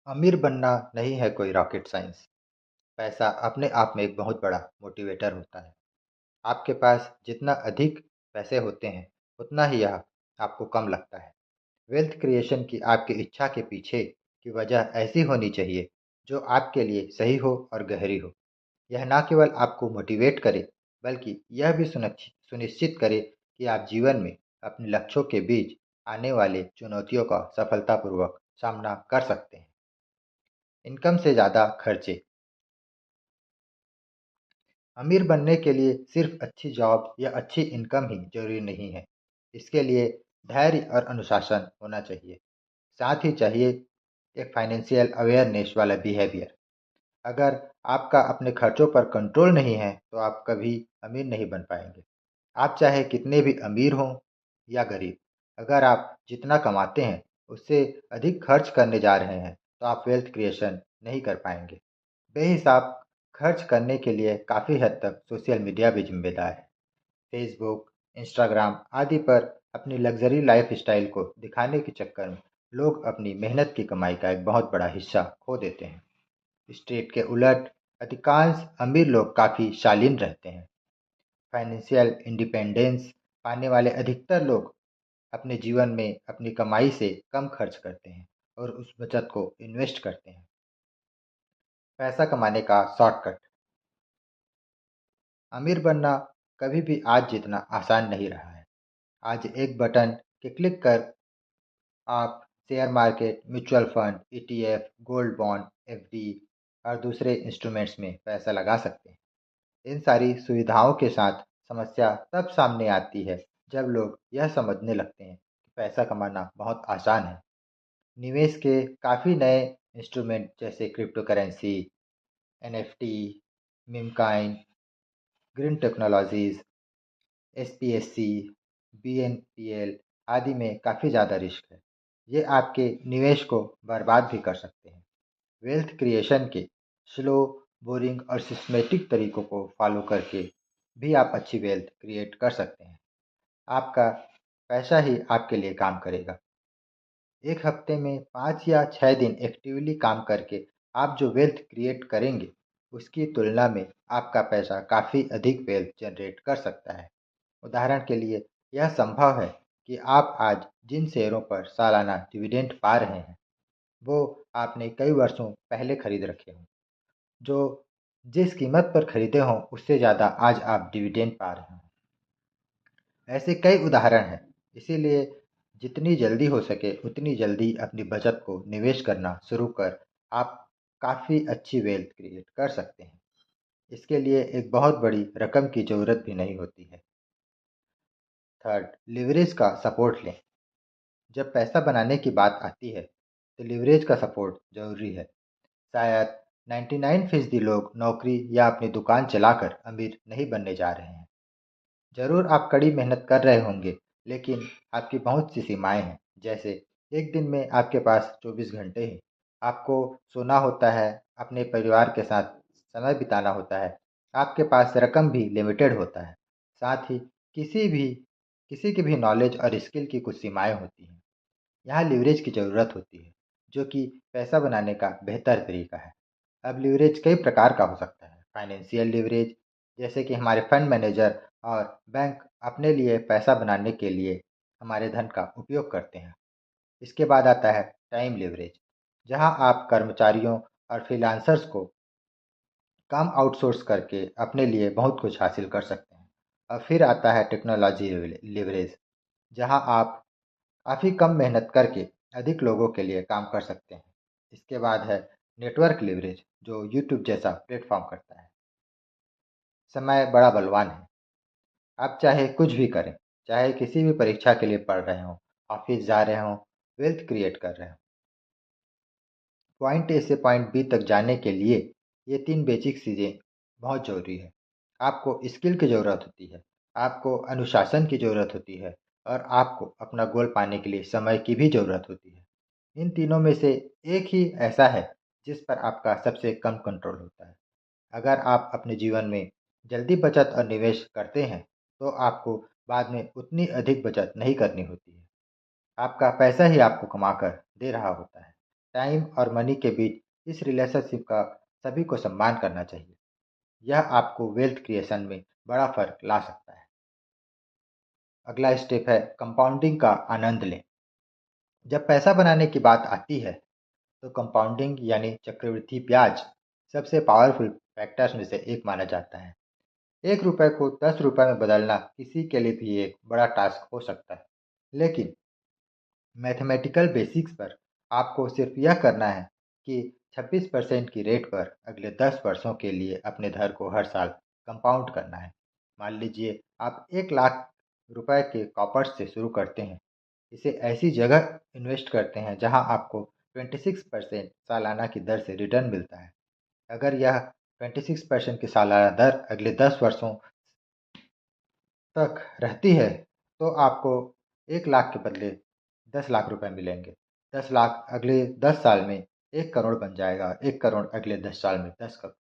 अमीर बनना नहीं है कोई रॉकेट साइंस। पैसा अपने आप में एक बहुत बड़ा मोटिवेटर होता है। आपके पास जितना अधिक पैसे होते हैं, उतना ही यह आपको कम लगता है। वेल्थ क्रिएशन की आपकी इच्छा के पीछे की वजह ऐसी होनी चाहिए जो आपके लिए सही हो और गहरी हो। यह ना केवल आपको मोटिवेट करे, बल्कि यह भी सुनिश्चित करे कि आप जीवन में अपने लक्ष्यों के बीच आने वाले चुनौतियों का सफलतापूर्वक सामना कर सकते हैं। इनकम से ज़्यादा खर्चे। अमीर बनने के लिए सिर्फ अच्छी जॉब या अच्छी इनकम ही जरूरी नहीं है। इसके लिए धैर्य और अनुशासन होना चाहिए। साथ ही चाहिए एक फाइनेंशियल अवेयरनेस वाला बिहेवियर। अगर आपका अपने खर्चों पर कंट्रोल नहीं है, तो आप कभी अमीर नहीं बन पाएंगे। आप चाहे कितने भी अमीर हों या गरीब, अगर आप जितना कमाते हैं उससे अधिक खर्च करने जा रहे हैं, तो आप वेल्थ क्रिएशन नहीं कर पाएंगे। बेहिसाब खर्च करने के लिए काफ़ी हद तक सोशल मीडिया भी जिम्मेदार है। फेसबुक, इंस्टाग्राम आदि पर अपनी लग्जरी लाइफ स्टाइल को दिखाने के चक्कर में लोग अपनी मेहनत की कमाई का एक बहुत बड़ा हिस्सा खो देते हैं। स्ट्रीट के उलट अधिकांश अमीर लोग काफ़ी शालीन रहते हैं। फाइनेंशियल इंडिपेंडेंस पाने वाले अधिकतर लोग अपने जीवन में अपनी कमाई से कम खर्च करते हैं और उस बचत को इन्वेस्ट करते हैं। पैसा कमाने का शॉर्टकट। अमीर बनना कभी भी आज जितना आसान नहीं रहा है। आज एक बटन के क्लिक कर आप share market, mutual fund, ETF, gold bond, FD और दूसरे इंस्ट्रूमेंट्स में पैसा लगा सकते हैं। इन सारी सुविधाओं के साथ समस्या तब सामने आती है जब लोग यह समझने लगते हैं कि पैसा कमाना बहुत आसान है। निवेश के काफ़ी नए इंस्ट्रूमेंट जैसे crypto currency, NFT, memecoin, green technologies, SPSC, BNPL आदि में काफ़ी ज़्यादा रिस्क है। ये आपके निवेश को बर्बाद भी कर सकते हैं। वेल्थ क्रिएशन के स्लो, बोरिंग और सिस्टमेटिक तरीकों को फॉलो करके भी आप अच्छी वेल्थ क्रिएट कर सकते हैं। आपका पैसा ही आपके लिए काम करेगा। एक हफ्ते में 5 या 6 दिन एक्टिवली काम करके आप जो वेल्थ क्रिएट करेंगे, उसकी तुलना में आपका पैसा काफ़ी अधिक वेल्थ जनरेट कर सकता है। उदाहरण के लिए यह संभव है कि आप आज जिन शेयरों पर सालाना डिविडेंड पा रहे हैं, वो आपने कई वर्षों पहले खरीद रखे हों। जो जिस कीमत पर खरीदे हों, उससे ज़्यादा आज आप डिविडेंड पा रहे हों। ऐसे कई उदाहरण हैं। इसीलिए जितनी जल्दी हो सके उतनी जल्दी अपनी बचत को निवेश करना शुरू कर आप काफ़ी अच्छी वेल्थ क्रिएट कर सकते हैं। इसके लिए एक बहुत बड़ी रकम की ज़रूरत भी नहीं होती है। थर्ड, लिवरेज का सपोर्ट लें। जब पैसा बनाने की बात आती है, तो लिवरेज का सपोर्ट ज़रूरी है। शायद 99% लोग नौकरी या अपनी दुकान चलाकर अमीर नहीं बनने जा रहे हैं। ज़रूर आप कड़ी मेहनत कर रहे होंगे, लेकिन आपकी बहुत सी सीमाएं हैं। जैसे एक दिन में आपके पास 24 घंटे हैं। आपको सोना होता है, अपने परिवार के साथ समय बिताना होता है। आपके पास रकम भी लिमिटेड होता है। साथ ही किसी भी किसी की भी नॉलेज और स्किल की कुछ सीमाएं होती हैं। यहाँ लीवरेज की ज़रूरत होती है, जो कि पैसा बनाने का बेहतर तरीका है। अब लीवरेज कई प्रकार का हो सकता है। फाइनेंशियल लीवरेज, जैसे कि हमारे फंड मैनेजर और बैंक अपने लिए पैसा बनाने के लिए हमारे धन का उपयोग करते हैं। इसके बाद आता है टाइम लीवरेज, जहां आप कर्मचारियों और फ्रीलांसर्स को काम आउटसोर्स करके अपने लिए बहुत कुछ हासिल कर सकते हैं। और फिर आता है टेक्नोलॉजी लीवरेज, जहां आप काफ़ी कम मेहनत करके अधिक लोगों के लिए काम कर सकते हैं। इसके बाद है नेटवर्क लीवरेज, जो यूट्यूब जैसा प्लेटफॉर्म करता है। समय बड़ा बलवान है। आप चाहे कुछ भी करें, चाहे किसी भी परीक्षा के लिए पढ़ रहे हों, ऑफिस जा रहे हों, वेल्थ क्रिएट कर रहे हों, पॉइंट ए से पॉइंट बी तक जाने के लिए ये तीन बेसिक चीज़ें बहुत ज़रूरी है। आपको स्किल की ज़रूरत होती है, आपको अनुशासन की ज़रूरत होती है और आपको अपना गोल पाने के लिए समय की भी ज़रूरत होती है। इन तीनों में से एक ही ऐसा है जिस पर आपका सबसे कम कंट्रोल होता है। अगर आप अपने जीवन में जल्दी बचत और निवेश करते हैं, तो आपको बाद में उतनी अधिक बचत नहीं करनी होती है। आपका पैसा ही आपको कमा कर दे रहा होता है। टाइम और मनी के बीच इस रिलेशनशिप का सभी को सम्मान करना चाहिए। यह आपको वेल्थ क्रिएशन में बड़ा फर्क ला सकता है। अगला स्टेप है कंपाउंडिंग का आनंद लें। जब पैसा बनाने की बात आती है तो कंपाउंडिंग यानी चक्रवृद्धि ब्याज सबसे पावरफुल फैक्टर्स में से एक माना जाता है। 1 रुपए को 10 रुपए में बदलना किसी के लिए भी एक बड़ा टास्क हो सकता है, लेकिन मैथमेटिकल बेसिक्स पर आपको सिर्फ यह करना है कि 26% की रेट पर अगले 10 वर्षों के लिए अपने धन को हर साल कंपाउंड करना है। मान लीजिए आप 1 लाख रुपए के कॉपर्स से शुरू करते हैं। इसे ऐसी जगह इन्वेस्ट करते हैं जहां आपको 26% सालाना की दर से रिटर्न मिलता है। अगर यह 26% की सालाना दर अगले 10 वर्षों तक रहती है तो आपको 1 लाख के बदले 10 लाख रुपए मिलेंगे। 10 लाख अगले 10 साल में 1 करोड़ बन जाएगा, 1 करोड़ अगले 10 साल में 10 करोड़।